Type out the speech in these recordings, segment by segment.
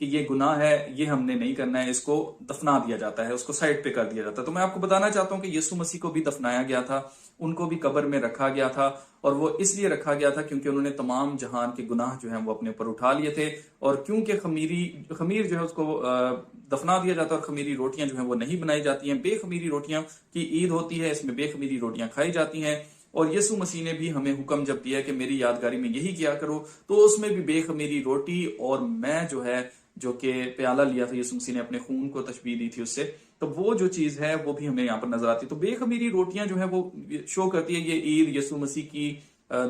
کہ یہ گناہ ہے، یہ ہم نے نہیں کرنا ہے، اس کو دفنا دیا جاتا ہے، اس کو سائڈ پہ کر دیا جاتا ہے۔ تو میں آپ کو بتانا چاہتا ہوں کہ یسوع مسیح کو بھی دفنایا گیا تھا، ان کو بھی قبر میں رکھا گیا تھا، اور وہ اس لیے رکھا گیا تھا کیونکہ انہوں نے تمام جہان کے گناہ جو ہیں وہ اپنے اوپر اٹھا لیے تھے، اور کیونکہ خمیر جو ہے اس کو دفنا دیا جاتا ہے، اور خمیری روٹیاں جو ہیں وہ نہیں بنائی جاتی ہیں، بے خمیری روٹیاں کی عید ہوتی ہے، اس میں بے خمیری روٹیاں کھائی جاتی ہیں، اور یسوع مسیح نے بھی ہمیں حکم جب دیا کہ میری یادگاری میں یہی کیا کرو، تو اس میں بھی بے خمیری روٹی اور میں جو کہ پیالہ لیا تھا یسوع مسیح نے اپنے خون کو تشبیہ دی تھی اس سے، تو وہ جو چیز ہے وہ بھی ہمیں یہاں پر نظر آتی ہے۔ تو بے خمیری روٹیاں جو ہے وہ شو کرتی ہے یہ عید یسوع مسیح کی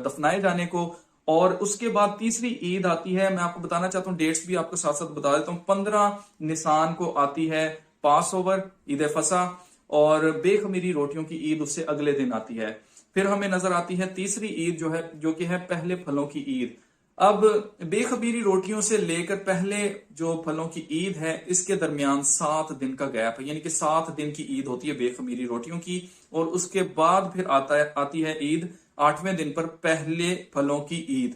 دفنائے جانے کو۔ اور اس کے بعد تیسری عید آتی ہے، میں آپ کو بتانا چاہتا ہوں، ڈیٹس بھی آپ کو ساتھ ساتھ بتا دیتا ہوں۔ 15 نسان کو آتی ہے پاس اوور، عید فصح، اور بے خمیری روٹیوں کی عید اس سے اگلے دن آتی ہے۔ پھر ہمیں نظر آتی ہے تیسری عید جو کہ ہے پہلے پھلوں کی عید۔ اب بے خمیری روٹیوں سے لے کر پہلے جو پھلوں کی عید ہے اس کے درمیان 7 دن کا گیپ ہے، یعنی کہ 7 دن کی عید ہوتی ہے بے خمیری روٹیوں کی، اور اس کے بعد پھر آتی ہے عید 8ویں دن پر پہلے پھلوں کی عید۔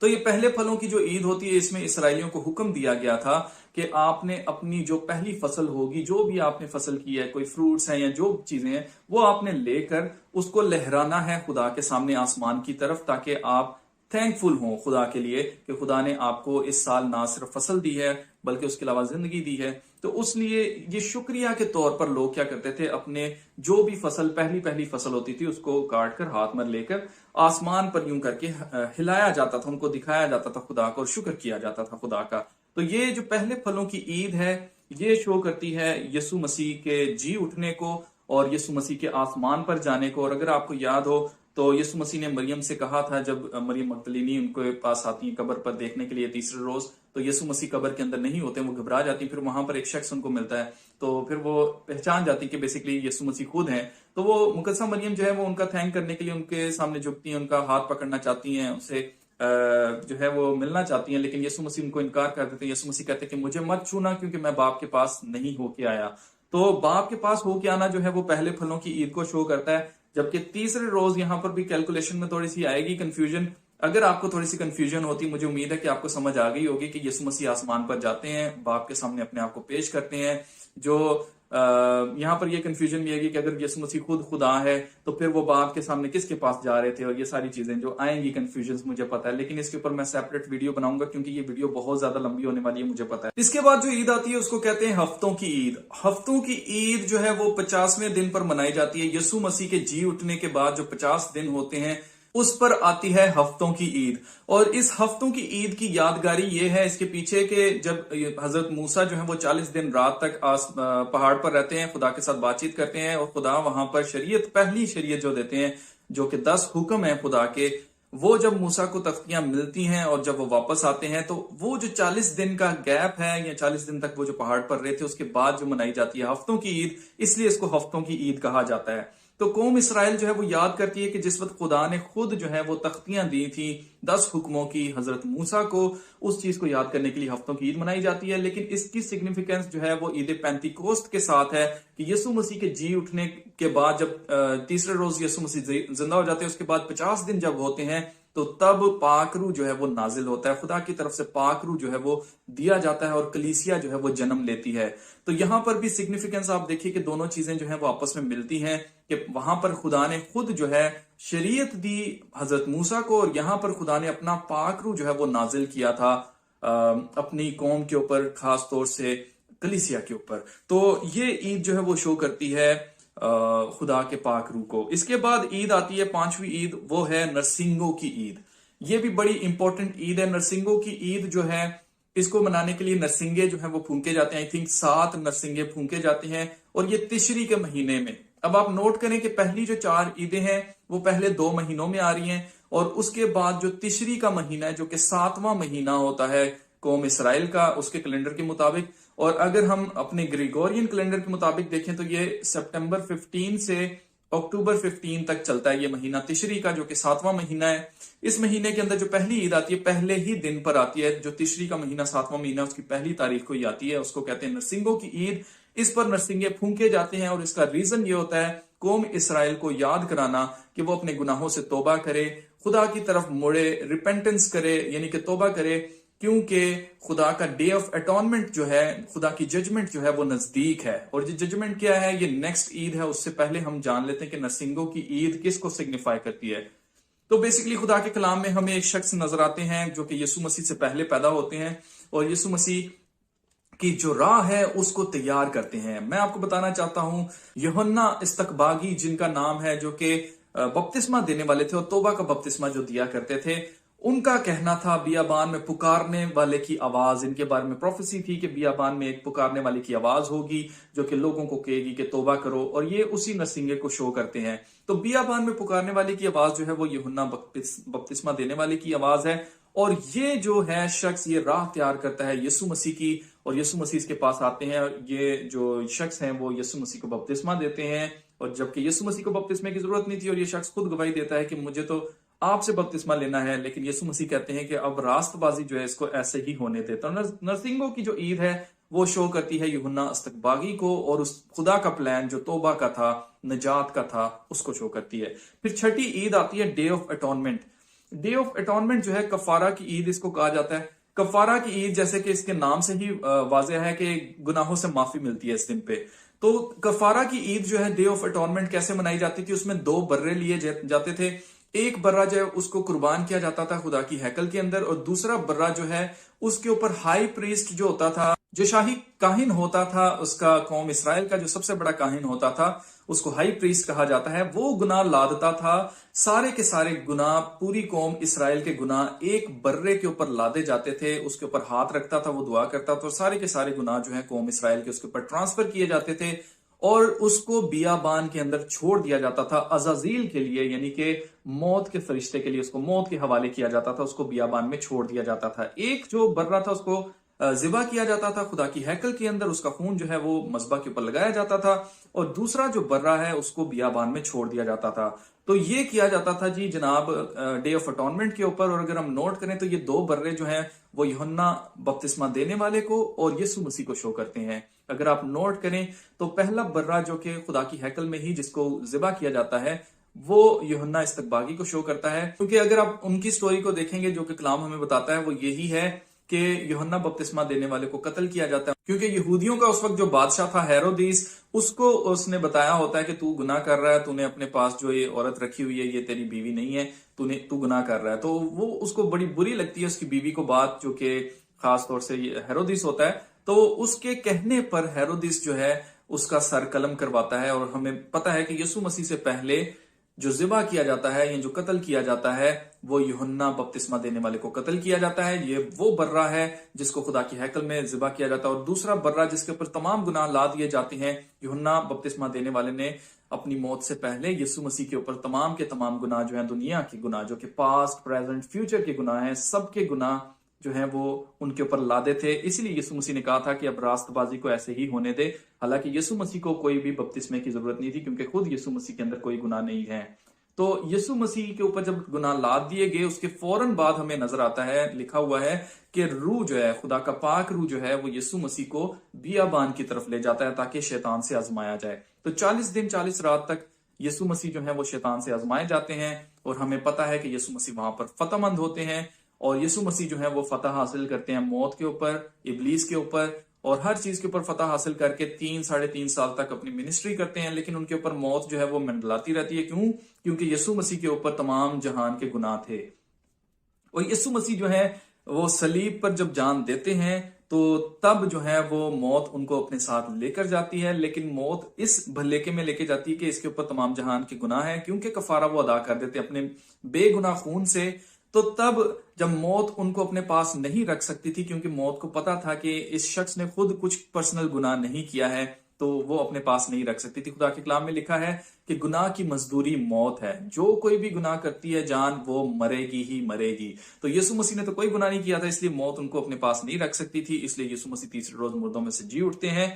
تو یہ پہلے پھلوں کی جو عید ہوتی ہے، اس میں اسرائیلیوں کو حکم دیا گیا تھا کہ آپ نے اپنی جو پہلی فصل ہوگی، جو بھی آپ نے فصل کی ہے، کوئی فروٹس ہیں یا جو چیزیں ہیں، وہ آپ نے لے کر اس کو لہرانا ہے خدا کے سامنے آسمان کی طرف، تاکہ آپ تھینک فل ہوں خدا کے لیے کہ خدا نے آپ کو اس سال نہ صرف فصل دی ہے بلکہ اس کے علاوہ زندگی دی ہے۔ تو اس لیے یہ شکریہ کے طور پر لوگ کیا کرتے تھے، اپنے جو بھی فصل پہلی فصل ہوتی تھی اس کو کاٹ کر ہاتھ میں لے کر آسمان پر یوں کر کے ہلایا جاتا تھا، ان کو دکھایا جاتا تھا خدا کو، اور شکر کیا جاتا تھا خدا کا۔ تو یہ جو پہلے پھلوں کی عید ہے یہ شو کرتی ہے یسوع مسیح کے جی اٹھنے کو اور یسوع مسیح کے آسمان پر جانے کو۔ اور اگر آپ کو یاد ہو تو یسوع مسیح نے مریم سے کہا تھا، جب مریم مگدلینی ان کے پاس آتی ہیں قبر پر دیکھنے کے لیے تیسرے روز، تو یسوع مسیح قبر کے اندر نہیں ہوتے، وہ گھبرا جاتی، پھر وہاں پر ایک شخص ان کو ملتا ہے، تو پھر وہ پہچان جاتی کہ بیسیکلی یسوع مسیح خود ہیں۔ تو وہ مقدسہ مریم جو ہے وہ ان کا تھینک کرنے کے لیے ان کے سامنے جھکتی ہیں، ان کا ہاتھ پکڑنا چاہتی ہیں، اسے جو ہے وہ ملنا چاہتی ہیں، لیکن یسوع مسیح ان کو انکار کر دیتے ہیں۔ یسوع مسیح کہتے ہیں کہ مجھے مت چھونا کیونکہ میں باپ کے پاس نہیں ہو کے آیا۔ تو باپ کے پاس ہو کے آنا جو ہے وہ پہلے پھلوں کی عید کو شو کرتا ہے، جبکہ تیسرے روز یہاں پر بھی کیلکولیشن میں تھوڑی سی آئے گی کنفیوژن۔ اگر آپ کو تھوڑی سی کنفیوژن ہوتی، مجھے امید ہے کہ آپ کو سمجھ آ گئی ہوگی کہ یسوع مسیح آسمان پر جاتے ہیں، باپ کے سامنے اپنے آپ کو پیش کرتے ہیں۔ جو یہاں پر یہ کنفیوژن بھی ہے کہ اگر یسوع مسیح خود خدا ہے تو پھر وہ باپ کے سامنے کس کے پاس جا رہے تھے، اور یہ ساری چیزیں جو آئیں گی کنفیوژنز مجھے پتا ہے، لیکن اس کے اوپر میں سیپریٹ ویڈیو بناؤں گا کیونکہ یہ ویڈیو بہت زیادہ لمبی ہونے والی ہے، مجھے پتا ہے۔ اس کے بعد جو عید آتی ہے اس کو کہتے ہیں ہفتوں کی عید۔ ہفتوں کی عید جو ہے وہ 50ویں دن پر منائی جاتی ہے، یسوع مسیح کے جی اٹھنے کے بعد جو 50 دن ہوتے ہیں اس پر آتی ہے ہفتوں کی عید۔ اور اس ہفتوں کی عید کی یادگاری یہ ہے اس کے پیچھے کہ جب حضرت موسیٰ جو ہیں وہ 40 دن رات تک پہاڑ پر رہتے ہیں، خدا کے ساتھ بات چیت کرتے ہیں، اور خدا وہاں پر پہلی شریعت جو دیتے ہیں، جو کہ 10 حکم ہیں خدا کے، وہ جب موسیٰ کو تختیاں ملتی ہیں اور جب وہ واپس آتے ہیں تو وہ جو 40 دن کا گیپ ہے، یا 40 دن تک وہ جو پہاڑ پر رہے تھے، اس کے بعد جو منائی جاتی ہے ہفتوں کی عید، اس لیے اس کو ہفتوں کی عید کہا جاتا ہے۔ تو قوم اسرائیل جو ہے وہ یاد کرتی ہے کہ جس وقت خدا نے خود جو ہے وہ تختیاں دی تھی 10 حکموں کی حضرت موسیٰ کو، اس چیز کو یاد کرنے کے لیے ہفتوں کی عید منائی جاتی ہے۔ لیکن اس کی سگنیفیکینس جو ہے وہ عید پینتیکوسٹ کے ساتھ ہے کہ یسوع مسیح کے جی اٹھنے کے بعد جب تیسرے روز یسوع مسیح زندہ ہو جاتے ہیں، اس کے بعد 50 دن جب ہوتے ہیں تو تب پاک روح جو ہے وہ نازل ہوتا ہے، خدا کی طرف سے پاک روح جو ہے وہ دیا جاتا ہے اور کلیسیا جو ہے وہ جنم لیتی ہے۔ تو یہاں پر بھی سگنیفیکینس آپ دیکھیے کہ دونوں چیزیں جو ہیں وہ آپس میں ملتی ہیں، کہ وہاں پر خدا نے خود جو ہے شریعت دی حضرت موسیٰ کو، اور یہاں پر خدا نے اپنا پاک روح جو ہے وہ نازل کیا تھا اپنی قوم کے اوپر، خاص طور سے کلیسیا کے اوپر۔ تو یہ عید جو ہے وہ شو کرتی ہے خدا کے پاک روح کو۔ اس کے بعد عید آتی ہے 5ویں عید، وہ ہے نرسنگوں کی عید۔ یہ بھی بڑی امپورٹنٹ عید ہے۔ نرسنگوں کی عید جو ہے اس کو منانے کے لیے نرسنگے جو ہیں وہ پھونکے جاتے ہیں، آئی تھنک 7 نرسنگے پھونکے جاتے ہیں، اور یہ تشری کے مہینے میں۔ اب آپ نوٹ کریں کہ پہلی جو 4 عیدیں ہیں وہ پہلے 2 مہینوں میں آ رہی ہیں، اور اس کے بعد جو تشری کا مہینہ ہے جو کہ 7واں مہینہ ہوتا ہے قوم اسرائیل کا، اس کے کیلنڈر کے مطابق، اور اگر ہم اپنے گریگورین کیلنڈر کے مطابق دیکھیں تو یہ سپٹمبر 15 سے اکتوبر 15 تک چلتا ہے یہ مہینہ تشری کا، جو کہ 7واں مہینہ ہے۔ اس مہینے کے اندر جو پہلی عید آتی ہے پہلے ہی دن پر آتی ہے، جو تشری کا مہینہ 7واں مہینہ اس کی پہلی تاریخ کو ہی آتی ہے، اس کو کہتے ہیں نرسنگوں کی عید۔ اس پر نرسنگے پھونکے جاتے ہیں، اور اس کا ریزن یہ ہوتا ہے قوم اسرائیل کو یاد کرانا کہ وہ اپنے گناہوں سے توبہ کرے، خدا کی طرف مڑے، ریپینٹنس کرے، یعنی کہ توبہ کرے، کیونکہ خدا کا ڈے آف اٹونمنٹ جو ہے، خدا کی ججمنٹ جو ہے وہ نزدیک ہے. اور یہ ججمنٹ کیا ہے؟ یہ نیکسٹ عید ہے. اس سے پہلے ہم جان لیتے ہیں کہ نرسنگو کی عید کس کو سگنیفائی کرتی ہے. تو بیسیکلی خدا کے کلام میں ہمیں ایک شخص نظر آتے ہیں جو کہ یسوع مسیح سے پہلے پیدا ہوتے ہیں اور یسوع مسیح کی جو راہ ہے اس کو تیار کرتے ہیں. میں آپ کو بتانا چاہتا ہوں یوحنا استقباغی جن کا نام ہے، جو کہ بپتسمہ دینے والے تھے اور توبہ کا بپتسمہ جو دیا کرتے تھے، ان کا کہنا تھا بیابان میں پکارنے والے کی آواز. ان کے بارے میں پروفیسی تھی کہ بیابان میں ایک پکارنے والے کی آواز ہوگی جو کہ لوگوں کو کہے گی کہ توبہ کرو، اور یہ اسی نرسنگے کو شو کرتے ہیں. تو بیابان میں پکارنے والے کی آواز جو ہے وہ یوحنا بپتسمہ دینے والے کی آواز ہے. اور یہ جو ہے شخص یہ راہ تیار کرتا ہے یسوع مسیح کی، اور یسوع مسیح اس کے پاس آتے ہیں. یہ جو شخص ہیں وہ یسوع مسیح کو بپتسمہ دیتے ہیں، اور جبکہ یسوع مسیح کو بپتسمے کی ضرورت نہیں تھی، اور یہ شخص خود گواہی دیتا ہے کہ مجھے تو آپ سے بپتسمہ لینا ہے، لیکن یسوع مسیح کہتے ہیں کہ اب راست بازی جو ہے اس کو ایسے ہی ہونے دے. تو نرسنگو کی جو عید ہے وہ شو کرتی ہے یوحنا استقباغی کو، اور اس خدا کا پلان جو توبہ کا تھا، نجات کا تھا، اس کو شو کرتی ہے. پھر چھٹی عید آتی ہے day of atonement. Day of atonement جو ہے کفارہ کی عید اس کو کہا جاتا ہے. کفارہ کی عید جیسے کہ اس کے نام سے ہی واضح ہے کہ گناہوں سے معافی ملتی ہے اس دن پہ. تو کفارہ کی عید جو ہے ڈے آف اٹونمنٹ کیسے منائی جاتی تھی؟ اس میں 2 برے لیے جاتے تھے. ایک برہ جو ہے اس کو قربان کیا جاتا تھا خدا کی ہیکل کے اندر، اور دوسرا برہ جو ہے اس کے اوپر ہائی پریسٹ جو ہوتا تھا، جو شاہی کاہن ہوتا تھا، اس کا قوم اسرائیل کا جو سب سے بڑا کاہن ہوتا تھا، اس کو ہائی پریسٹ کہا جاتا ہے. وہ گناہ لادتا تھا. سارے کے سارے گناہ، پوری قوم اسرائیل کے گناہ ایک برے کے اوپر لادے جاتے تھے. اس کے اوپر ہاتھ رکھتا تھا، وہ دعا کرتا تھا، اور سارے کے سارے گناہ جو ہیں قوم اسرائیل کے اس کے اوپر ٹرانسفر کیے جاتے تھے، اور اس کو بیابان کے اندر چھوڑ دیا جاتا تھا عزازیل کے لیے، یعنی کہ موت کے فرشتے کے لیے. اس کو موت کے حوالے کیا جاتا تھا، اس کو بیابان میں چھوڑ دیا جاتا تھا. ایک جو برہ تھا اس کو ذبح کیا جاتا تھا خدا کی ہیکل کے اندر، اس کا خون جو ہے وہ مذبح کے اوپر لگایا جاتا تھا، اور دوسرا جو برہ ہے اس کو بیابان میں چھوڑ دیا جاتا تھا. تو یہ کیا جاتا تھا جی جناب ڈے آف اٹونمنٹ کے اوپر. اور اگر ہم نوٹ کریں تو یہ 2 برے جو ہیں وہ یوحنا بپتسمہ دینے والے کو اور یسوع مسیح کو شو کرتے ہیں. اگر آپ نوٹ کریں تو پہلا برہ جو کہ خدا کی ہیکل میں ہی جس کو ذبح کیا جاتا ہے وہ یوحنا استقباغی کو شو کرتا ہے. کیونکہ اگر آپ ان کی سٹوری کو دیکھیں گے جو کہ کلام ہمیں بتاتا ہے وہ یہی ہے کہ یوحنا بپتسمہ دینے والے کو قتل کیا جاتا ہے، کیونکہ یہودیوں کا اس وقت جو بادشاہ تھا ہیرودیس، اس کو اس نے بتایا ہوتا ہے کہ تو گناہ کر رہا ہے، تو نے اپنے پاس جو یہ عورت رکھی ہوئی ہے یہ تیری بیوی نہیں ہے، تو گناہ کر رہا ہے. تو وہ اس کو بڑی بری لگتی ہے اس کی بیوی کو بات، جو کہ خاص طور سے ہیرودیس ہوتا ہے. تو اس کے کہنے پر ہیرودیس جو ہے اس کا سر قلم کرواتا ہے. اور ہمیں پتا ہے کہ یسوع مسیح سے پہلے جو ذبح کیا جاتا ہے یا جو قتل کیا جاتا ہے وہ یوحنا بپتسمہ دینے والے کو قتل کیا جاتا ہے. یہ وہ برہ ہے جس کو خدا کی ہیکل میں ذبح کیا جاتا ہے. اور دوسرا برہ جس کے اوپر تمام گناہ لا دیے جاتے ہیں، یوحنا بپتسمہ دینے والے نے اپنی موت سے پہلے یسوع مسیح کے اوپر تمام کے تمام گناہ جو ہیں، دنیا کے گناہ جو کہ پاسٹ، پریزنٹ، فیوچر کے گناہ ہیں، سب کے گناہ جو ہیں وہ ان کے اوپر لادے تھے. اسی لیے یسوع مسیح نے کہا تھا کہ اب راست بازی کو ایسے ہی ہونے دے. حالانکہ یسوع مسیح کو کوئی بھی بپتسمے کی ضرورت نہیں تھی، کیونکہ خود یسوع مسیح کے اندر کوئی گناہ نہیں ہے. تو یسوع مسیح کے اوپر جب گناہ لاد دیے گئے اس کے فوراً بعد ہمیں نظر آتا ہے، لکھا ہوا ہے کہ روح جو ہے، خدا کا پاک روح جو ہے وہ یسوع مسیح کو بیابان کی طرف لے جاتا ہے تاکہ شیطان سے آزمایا جائے. تو 40 دن 40 رات تک یسوع مسیح جو ہے وہ شیطان سے آزمائے جاتے ہیں، اور ہمیں پتا ہے کہ یسوع مسیح وہاں پر فتح مند ہوتے ہیں، اور یسوع مسیح جو ہے وہ فتح حاصل کرتے ہیں موت کے اوپر، ابلیس کے اوپر، اور ہر چیز کے اوپر فتح حاصل کر کے 3-3.5 سال تک اپنی منسٹری کرتے ہیں. لیکن ان کے اوپر موت جو ہے وہ منڈلاتی رہتی ہے. کیوں؟ کیونکہ یسوع مسیح کے اوپر تمام جہان کے گناہ تھے. اور یسوع مسیح جو ہے وہ صلیب پر جب جان دیتے ہیں تو تب جو ہے وہ موت ان کو اپنے ساتھ لے کر جاتی ہے. لیکن موت اس بھلیکے میں لے کے جاتی ہے کہ اس کے اوپر تمام جہان کے گناہ ہیں، کیونکہ کفارہ وہ ادا کر دیتے اپنے بے گناہ خون سے. تو تب جب موت ان کو اپنے پاس نہیں رکھ سکتی تھی، کیونکہ موت کو پتا تھا کہ اس شخص نے خود کچھ پرسنل گناہ نہیں کیا ہے، تو وہ اپنے پاس نہیں رکھ سکتی تھی. خدا کے کلام میں لکھا ہے کہ گناہ کی مزدوری موت ہے. جو کوئی بھی گناہ کرتی ہے جان وہ مرے گی ہی مرے گی. تو یسوع مسیح نے تو کوئی گناہ نہیں کیا تھا، اس لیے موت ان کو اپنے پاس نہیں رکھ سکتی تھی. اس لیے یسوع مسیح تیسرے روز مردوں میں سے جی اٹھتے ہیں.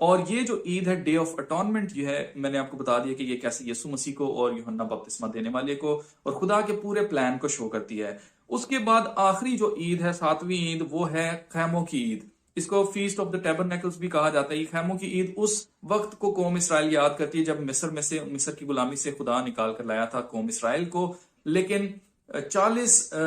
اور یہ جو عید ہے ڈے آف اٹونمنٹ جو ہے، میں نے آپ کو بتا دیا کہ یہ کیسے یسوع مسیح کو اور یوحنا بپتسمہ دینے والے کو اور خدا کے پورے پلان کو شو کرتی ہے. اس کے بعد آخری جو عید ہے، 7ویں عید، وہ ہے خیموں کی عید. اس کو فیسٹ آف دا ٹیبرنیکلز بھی کہا جاتا ہے. یہ خیموں کی عید اس وقت کو قوم اسرائیل یاد کرتی ہے جب مصر کی غلامی سے خدا نکال کر لایا تھا قوم اسرائیل کو. لیکن 40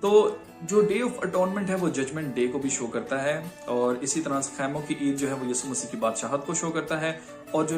تو جو ڈے آف اٹونمنٹ ہے وہ ججمنٹ ڈے کو بھی شو کرتا ہے، اور اسی طرح سے خیموں کی عید جو ہے وہ یسوع مسیح کی بادشاہت کو شو کرتا ہے، اور جو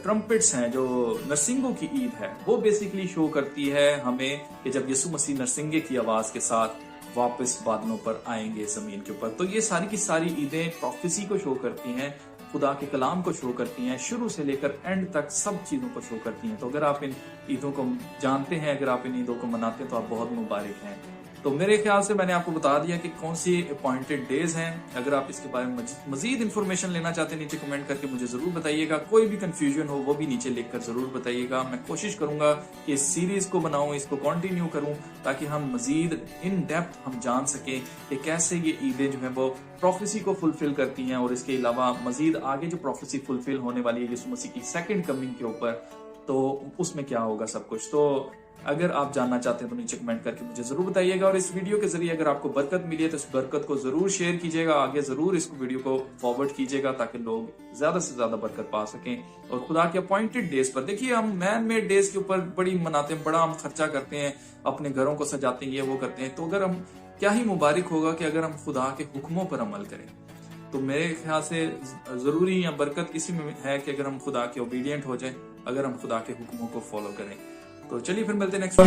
ٹرمپٹس ہیں، جو نرسنگوں کی عید ہے، وہ بیسیکلی شو کرتی ہے ہمیں کہ جب یسوع مسیح نرسنگے کی آواز کے ساتھ واپس بادلوں پر آئیں گے زمین کے اوپر۔ تو یہ ساری کی ساری عیدیں پروفیسی کو شو کرتی ہیں، خدا کے کلام کو شو کرتی ہیں، شروع سے لے کر اینڈ تک سب چیزوں کو شو کرتی ہیں۔ تو اگر آپ ان عیدوں کو جانتے ہیں، اگر آپ ان عیدوں کو مناتے ہیں، تو آپ بہت مبارک ہیں۔ تو میرے خیال سے میں نے آپ کو بتا دیا کہ کون سی اپوائنٹڈ ڈیز ہیں۔ اگر آپ اس کے بارے میں مزید انفارمیشن لینا چاہتے ہیں، نیچے کمنٹ کر کے مجھے ضرور بتائیے گا۔ کوئی بھی کنفیوژن ہو وہ بھی نیچے لکھ کر ضرور بتائیے گا۔ میں کوشش کروں گا کہ اس سیریز کو بناؤں، اس کو کنٹینیو کروں، تاکہ ہم مزید ان ڈیپتھ ہم جان سکیں کہ کیسے یہ عیدیں جو ہیں وہ پروفیسی کو فلفل کرتی ہیں، اور اس کے علاوہ مزید آگے جو پروفیسی فلفل ہونے والی ہے یسوع مسیح کی سیکنڈ کمنگ کے اوپر، تو اس میں کیا ہوگا سب کچھ۔ تو اگر آپ جاننا چاہتے ہیں تو نیچے کمنٹ کر کے مجھے ضرور بتائیے گا، اور اس ویڈیو کے ذریعے اگر آپ کو برکت ملی ہے تو اس برکت کو ضرور شیئر کیجیے گا، آگے ضرور اس ویڈیو کو فارورڈ کیجیے گا، تاکہ لوگ زیادہ سے زیادہ برکت پا سکیں۔ اور خدا کے اپوائنٹڈ ڈیز پر دیکھیے، ہم مین میڈ ڈیز کے اوپر بڑی مناتے ہیں، بڑا ہم خرچہ کرتے ہیں، اپنے گھروں کو سجاتے ہیں، یہ وہ کرتے ہیں، تو اگر ہم کیا ہی مبارک ہوگا کہ اگر ہم خدا کے حکموں پر عمل کریں۔ تو میرے خیال سے ضروری یا برکت اسی میں ہے کہ اگر ہم خدا کے اوبیڈینٹ ہو جائیں، اگر ہم خدا کے حکموں کو فالو کریں۔ تو چلیے پھر ملتے ہیں نیکسٹ